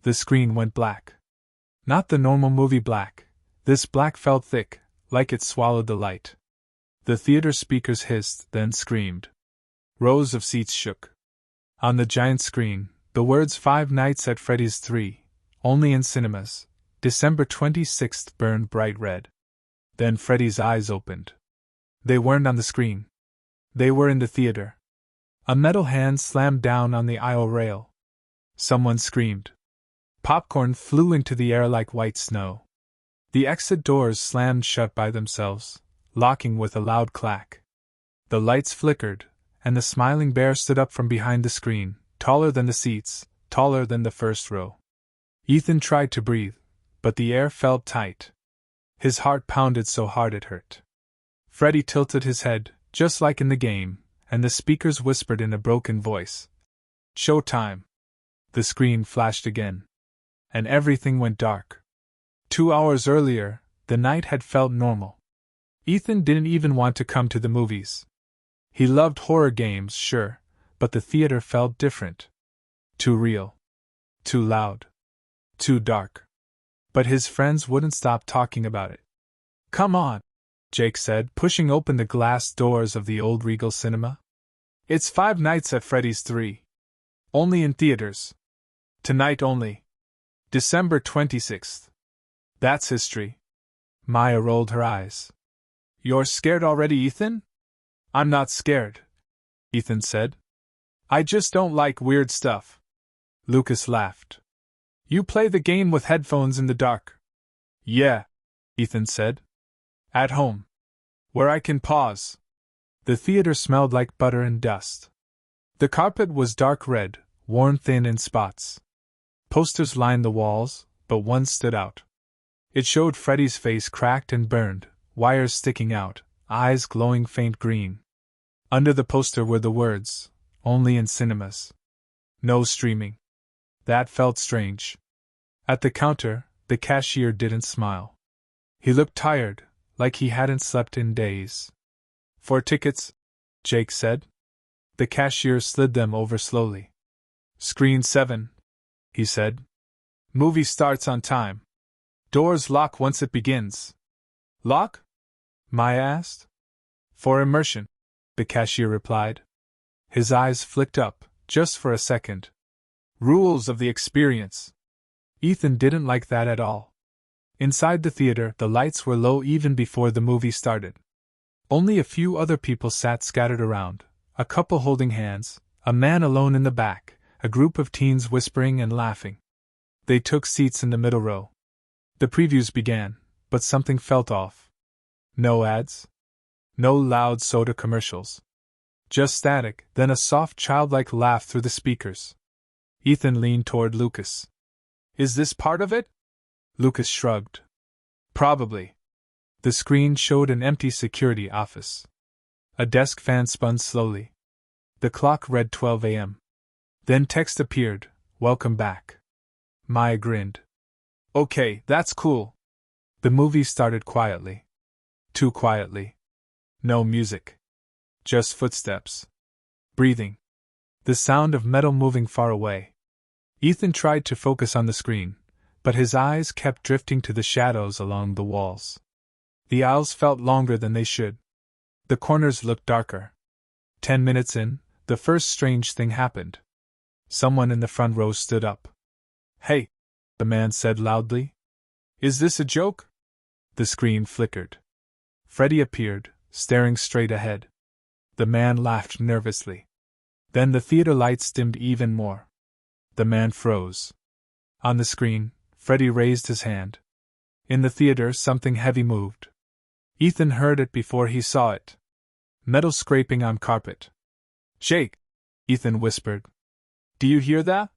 The screen went black. Not the normal movie black. This black felt thick, like it swallowed the light. The theater speakers hissed, then screamed. Rows of seats shook. On the giant screen, the words Five Nights at Freddy's 3, only in cinemas, December 26th burned bright red. Then Freddy's eyes opened. They weren't on the screen. They were in the theater. A metal hand slammed down on the aisle rail. Someone screamed. Popcorn flew into the air like white snow. The exit doors slammed shut by themselves, locking with a loud clack. The lights flickered, and the smiling bear stood up from behind the screen, taller than the seats, taller than the first row. Ethan tried to breathe, but the air felt tight. His heart pounded so hard it hurt. Freddy tilted his head, just like in the game, and the speakers whispered in a broken voice. Showtime! The screen flashed again. And everything went dark. 2 hours earlier, the night had felt normal. Ethan didn't even want to come to the movies. He loved horror games, sure, but the theater felt different. Too real. Too loud. Too dark. But his friends wouldn't stop talking about it. Come on, Jake said, pushing open the glass doors of the old Regal cinema. It's Five Nights at Freddy's 3. Only in theaters. Tonight only. December 26th. That's history. Maya rolled her eyes. You're scared already, Ethan? I'm not scared, Ethan said. I just don't like weird stuff. Lucas laughed. You play the game with headphones in the dark. Yeah, Ethan said. At home. Where I can pause. The theater smelled like butter and dust. The carpet was dark red, worn thin in spots. Posters lined the walls, but one stood out. It showed Freddy's face cracked and burned, wires sticking out, eyes glowing faint green. Under the poster were the words, only in cinemas. No streaming. That felt strange. At the counter, the cashier didn't smile. He looked tired, like he hadn't slept in days. 4 tickets, Jake said. The cashier slid them over slowly. Screen 7, he said. Movie starts on time. Doors lock once it begins. Lock? Maya asked. For immersion, the cashier replied. His eyes flicked up, just for a second. Rules of the experience. Ethan didn't like that at all. Inside the theater, the lights were low even before the movie started. Only a few other people sat scattered around, a couple holding hands, a man alone in the back, a group of teens whispering and laughing. They took seats in the middle row. The previews began, but something felt off. No ads. No loud soda commercials. Just static, then a soft childlike laugh through the speakers. Ethan leaned toward Lucas. Is this part of it? Lucas shrugged. Probably. The screen showed an empty security office. A desk fan spun slowly. The clock read 12 a.m. Then text appeared, "Welcome back." Maya grinned. Okay, that's cool. The movie started quietly. Too quietly. No music. Just footsteps. Breathing. The sound of metal moving far away. Ethan tried to focus on the screen, but his eyes kept drifting to the shadows along the walls. The aisles felt longer than they should. The corners looked darker. 10 minutes in, the first strange thing happened. Someone in the front row stood up. Hey, the man said loudly. Is this a joke? The screen flickered. Freddy appeared, staring straight ahead. The man laughed nervously. Then the theater lights dimmed even more. The man froze. On the screen, Freddy raised his hand. In the theater, something heavy moved. Ethan heard it before he saw it. Metal scraping on carpet. Jake, Ethan whispered. Do you hear that?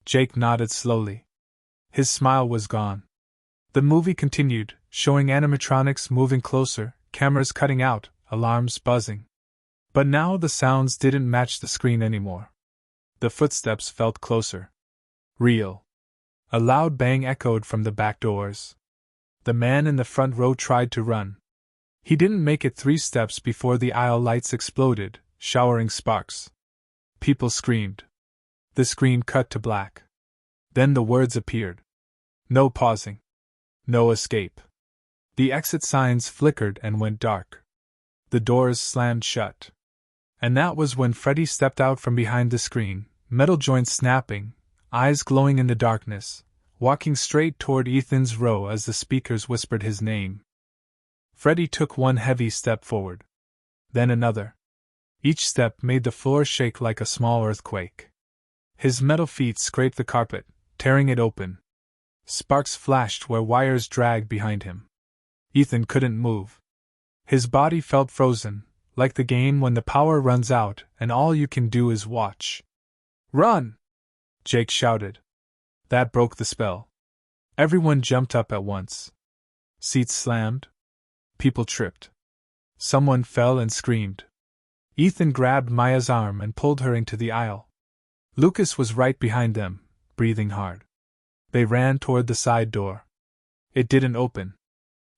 Jake nodded slowly. His smile was gone. The movie continued, showing animatronics moving closer, cameras cutting out, alarms buzzing. But now the sounds didn't match the screen anymore. The footsteps felt closer. Real. A loud bang echoed from the back doors. The man in the front row tried to run. He didn't make it 3 steps before the aisle lights exploded, showering sparks. People screamed. The screen cut to black. Then the words appeared. No pausing. No escape. The exit signs flickered and went dark. The doors slammed shut. And that was when Freddy stepped out from behind the screen, metal joints snapping, eyes glowing in the darkness, walking straight toward Ethan's row as the speakers whispered his name. Freddy took one heavy step forward. Then another. Each step made the floor shake like a small earthquake. His metal feet scraped the carpet, tearing it open. Sparks flashed where wires dragged behind him. Ethan couldn't move. His body felt frozen, like the game when the power runs out and all you can do is watch. Run! Jake shouted. That broke the spell. Everyone jumped up at once. Seats slammed. People tripped. Someone fell and screamed. Ethan grabbed Maya's arm and pulled her into the aisle. Lucas was right behind them, breathing hard. They ran toward the side door. It didn't open.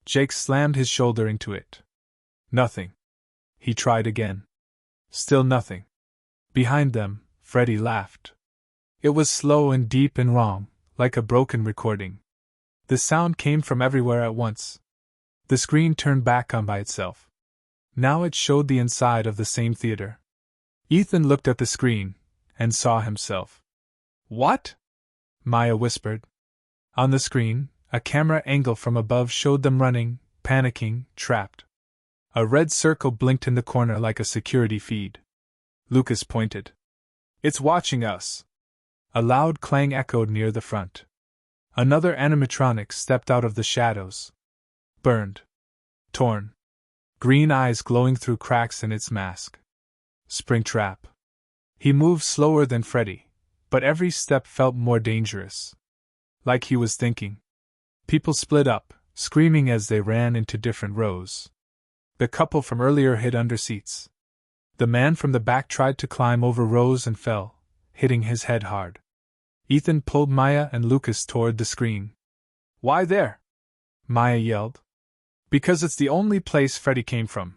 Jake slammed his shoulder into it. Nothing. He tried again. Still nothing. Behind them, Freddy laughed. It was slow and deep and wrong, like a broken recording. The sound came from everywhere at once. The screen turned back on by itself. Now it showed the inside of the same theater. Ethan looked at the screen and saw himself. What? Maya whispered. On the screen, a camera angle from above showed them running, panicking, trapped. A red circle blinked in the corner like a security feed. Lucas pointed. It's watching us. A loud clang echoed near the front. Another animatronic stepped out of the shadows. Burned. Torn. Green eyes glowing through cracks in its mask. Springtrap. He moved slower than Freddy, but every step felt more dangerous. Like he was thinking. People split up, screaming as they ran into different rows. The couple from earlier hid under seats. The man from the back tried to climb over rows and fell, hitting his head hard. Ethan pulled Maya and Lucas toward the screen. Why there? Maya yelled. Because it's the only place Freddy came from,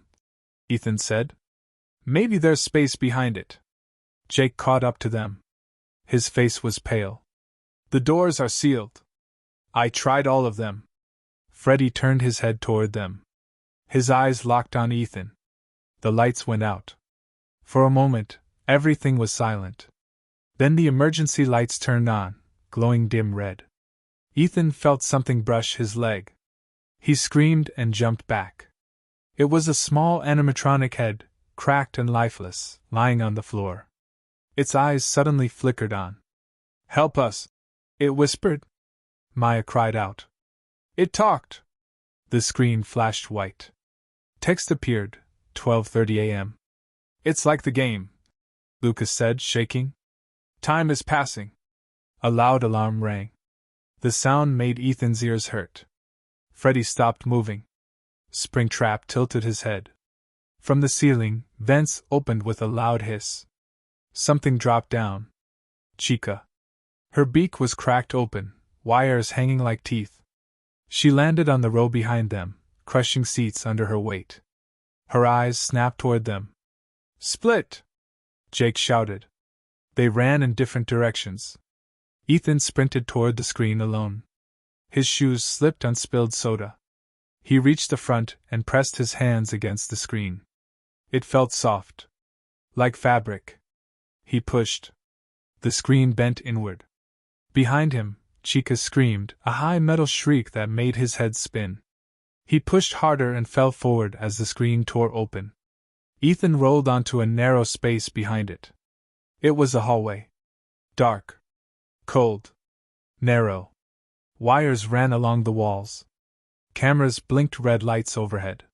Ethan said. Maybe there's space behind it. Jake caught up to them. His face was pale. The doors are sealed. I tried all of them. Freddy turned his head toward them. His eyes locked on Ethan. The lights went out. For a moment, everything was silent. Then the emergency lights turned on, glowing dim red. Ethan felt something brush his leg. He screamed and jumped back. It was a small animatronic head, cracked and lifeless, lying on the floor. Its eyes suddenly flickered on. Help us! It whispered. Maya cried out. It talked! The screen flashed white. Text appeared, 12:30 a.m. It's like the game, Lucas said, shaking. Time is passing. A loud alarm rang. The sound made Ethan's ears hurt. Freddy stopped moving. Springtrap tilted his head. From the ceiling, vents opened with a loud hiss. Something dropped down. Chica. Her beak was cracked open, wires hanging like teeth. She landed on the row behind them, crushing seats under her weight. Her eyes snapped toward them. Split! Jake shouted. They ran in different directions. Ethan sprinted toward the screen alone. His shoes slipped on spilled soda. He reached the front and pressed his hands against the screen. It felt soft. Like fabric. He pushed. The screen bent inward. Behind him, Chica screamed, a high metal shriek that made his head spin. He pushed harder and fell forward as the screen tore open. Ethan rolled onto a narrow space behind it. It was a hallway. Dark. Cold. Narrow. Wires ran along the walls. Cameras blinked red lights overhead.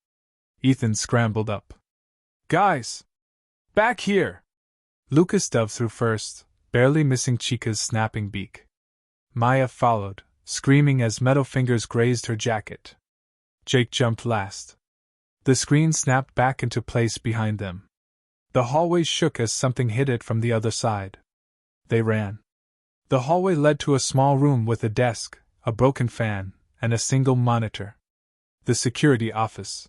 Ethan scrambled up. Guys! Back here! Lucas dove through first, barely missing Chica's snapping beak. Maya followed, screaming as metal fingers grazed her jacket. Jake jumped last. The screen snapped back into place behind them. The hallway shook as something hit it from the other side. They ran. The hallway led to a small room with a desk, a broken fan, and a single monitor. The security office.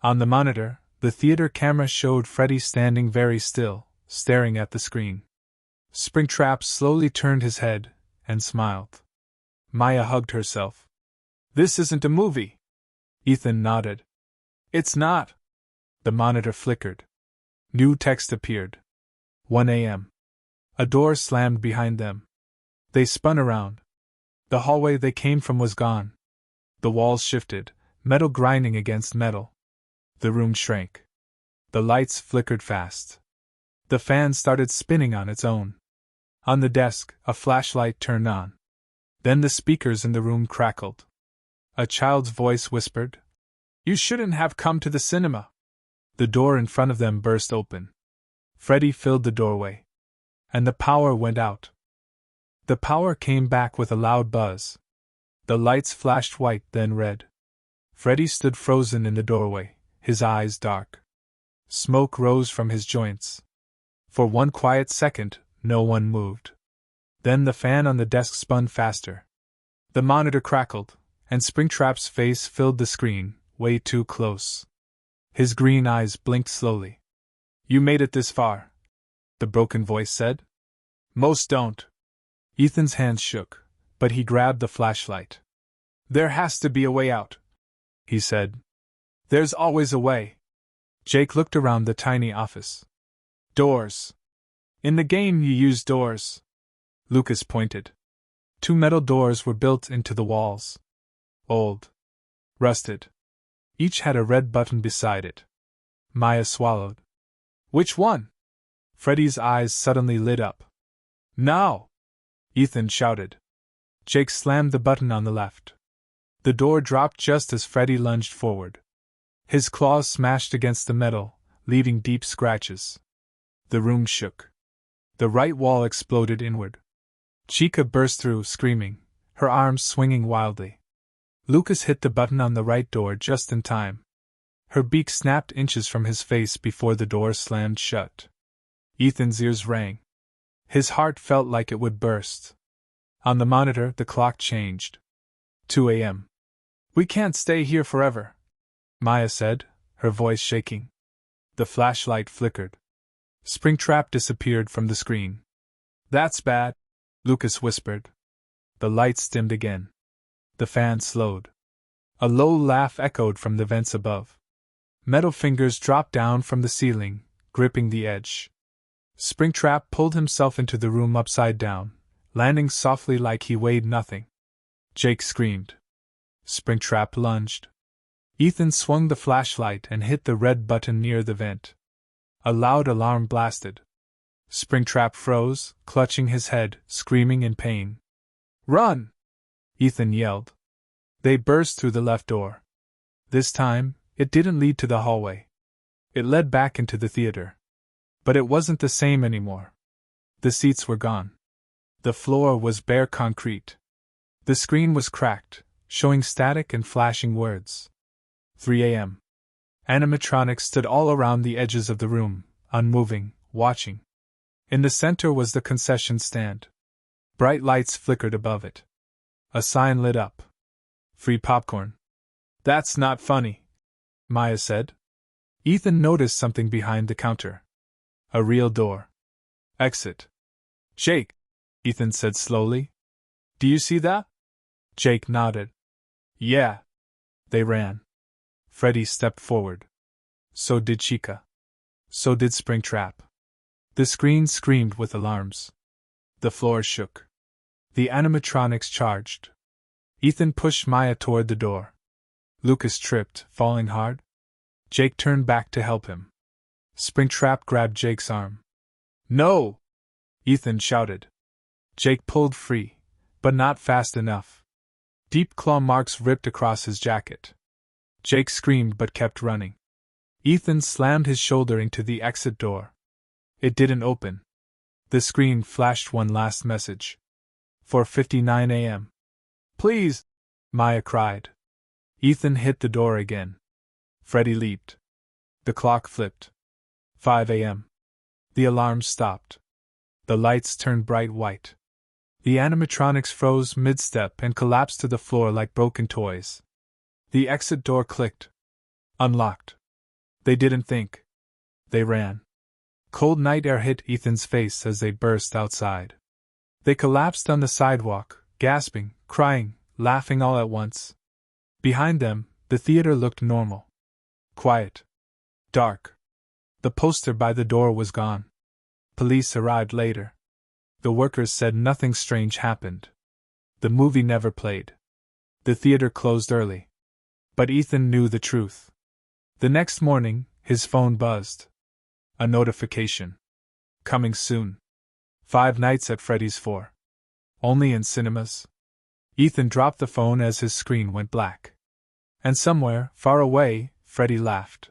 On the monitor, the theater camera showed Freddy standing very still, staring at the screen. Springtrap slowly turned his head, and smiled. Maya hugged herself. This isn't a movie. Ethan nodded. It's not. The monitor flickered. New text appeared. 1 a.m. A door slammed behind them. They spun around. The hallway they came from was gone. The walls shifted, metal grinding against metal. The room shrank. The lights flickered fast. The fan started spinning on its own. On the desk, a flashlight turned on. Then the speakers in the room crackled. A child's voice whispered, "You shouldn't have come to the cinema." The door in front of them burst open. Freddy filled the doorway. And the power went out. The power came back with a loud buzz. The lights flashed white, then red. Freddy stood frozen in the doorway, his eyes dark. Smoke rose from his joints. For one quiet second, no one moved. Then the fan on the desk spun faster. The monitor crackled, and Springtrap's face filled the screen, way too close. His green eyes blinked slowly. "You made it this far," the broken voice said. "Most don't." Ethan's hands shook, but he grabbed the flashlight. "There has to be a way out," he said. "There's always a way." Jake looked around the tiny office. "Doors. In the game you use doors." Lucas pointed. 2 metal doors were built into the walls. Old. Rusted. Each had a red button beside it. Maya swallowed. "Which one?" Freddy's eyes suddenly lit up. "Now!" Ethan shouted. Jake slammed the button on the left. The door dropped just as Freddy lunged forward. His claws smashed against the metal, leaving deep scratches. The room shook. The right wall exploded inward. Chica burst through, screaming, her arms swinging wildly. Lucas hit the button on the right door just in time. Her beak snapped inches from his face before the door slammed shut. Ethan's ears rang. His heart felt like it would burst. On the monitor, the clock changed. 2 a.m. "We can't stay here forever," Maya said, her voice shaking. The flashlight flickered. Springtrap disappeared from the screen. "That's bad," Lucas whispered. The lights dimmed again. The fan slowed. A low laugh echoed from the vents above. Metal fingers dropped down from the ceiling, gripping the edge. Springtrap pulled himself into the room upside down, landing softly like he weighed nothing. Jake screamed. Springtrap lunged. Ethan swung the flashlight and hit the red button near the vent. A loud alarm blasted. Springtrap froze, clutching his head, screaming in pain. "Run!" Ethan yelled. They burst through the left door. This time, it didn't lead to the hallway. It led back into the theater. But it wasn't the same anymore. The seats were gone. The floor was bare concrete. The screen was cracked, showing static and flashing words. 3 a.m. Animatronics stood all around the edges of the room, unmoving, watching. In the center was the concession stand. Bright lights flickered above it. A sign lit up. "Free popcorn." "That's not funny," Maya said. Ethan noticed something behind the counter. A real door. "Exit." "Jake," Ethan said slowly. "Do you see that?" Jake nodded. "Yeah." They ran. Freddy stepped forward. So did Chica. So did Springtrap. The screen screamed with alarms. The floor shook. The animatronics charged. Ethan pushed Maya toward the door. Lucas tripped, falling hard. Jake turned back to help him. Springtrap grabbed Jake's arm. "No!" Ethan shouted. Jake pulled free, but not fast enough. Deep claw marks ripped across his jacket. Jake screamed but kept running. Ethan slammed his shoulder into the exit door. It didn't open. The screen flashed one last message. 4:59 a.m. "Please!" Maya cried. Ethan hit the door again. Freddy leaped. The clock flipped. 5 a.m. The alarm stopped. The lights turned bright white. The animatronics froze mid-step and collapsed to the floor like broken toys. The exit door clicked. Unlocked. They didn't think. They ran. Cold night air hit Ethan's face as they burst outside. They collapsed on the sidewalk, gasping, crying, laughing all at once. Behind them, the theater looked normal. Quiet. Dark. The poster by the door was gone. Police arrived later. The workers said nothing strange happened. The movie never played. The theater closed early. But Ethan knew the truth. The next morning, his phone buzzed. A notification. Coming soon. 5 Nights at Freddy's 4. Only in cinemas. Ethan dropped the phone as his screen went black. And somewhere, far away, Freddy laughed.